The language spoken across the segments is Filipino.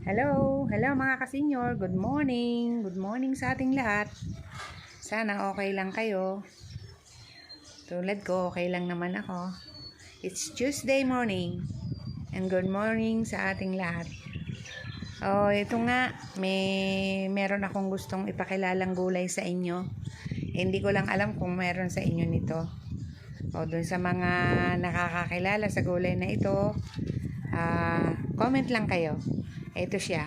Hello mga kasenyor. Good morning. Good morning sa ating lahat. Sana okay lang kayo. Tulad ko, okay lang naman ako. It's Tuesday morning. And good morning sa ating lahat. Ito nga, meron akong gustong ipakilalang gulay sa inyo. Hindi ko lang alam kung meron sa inyo nito. Doon sa mga nakakakilala sa gulay na ito, comment lang kayo. Ito siya.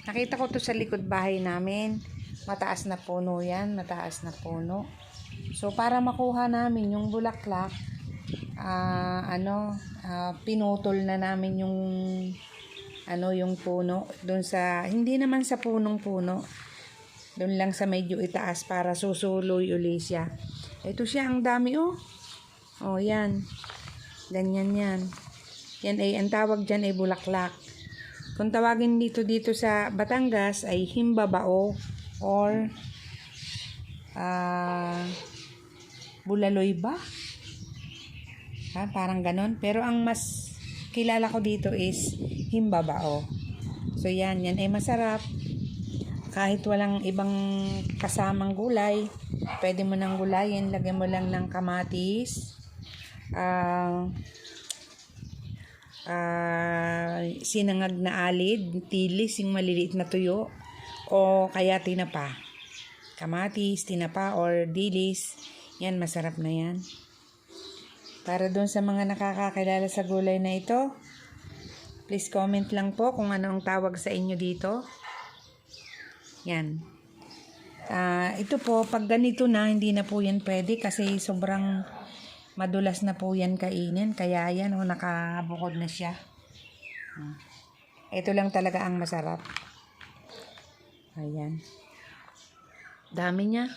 Nakita ko to sa likod bahay namin. Mataas na puno yan. Mataas na puno. So, para makuha namin yung bulaklak, pinutol na namin yung puno. Doon sa, hindi naman sa punong-puno. Doon lang sa medyo itaas para susuloy uli siya. Ito siya, ang dami yan. Ganyan yan. Yan ay, ang tawag dyan ay bulaklak. Kung tawagin dito sa Batangas ay himbabao or bulaloy ba? Parang ganon. Pero ang mas kilala ko dito is himbabao. So yan ay masarap. Kahit walang ibang kasamang gulay, pwede mo nang gulayin. Lagyan mo lang ng kamatis, sinangag na alid, tilis, yung maliliit na tuyo, o kaya tinapa. Kamatis, tinapa, or dilis. Yan, masarap na yan. Para doon sa mga nakakakilala sa gulay na ito, please comment lang po kung ano ang tawag sa inyo dito. Yan. Ito po, pag ganito na, hindi na po yan pwede kasi sobrang madulas na po yan kainin. Kaya yan, nakabukod na siya. Ito lang talaga ang masarap. Ayan. Dami niya.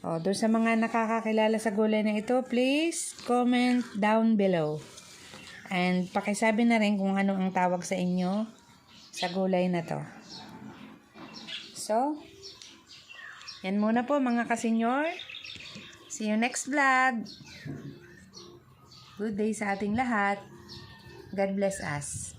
Doon sa mga nakakakilala sa gulay na ito, please comment down below. And pakisabi na rin kung ano ang tawag sa inyo sa gulay na to. So, yan muna po mga kasenyor. See you next vlog. Good day sa ating lahat. God bless us.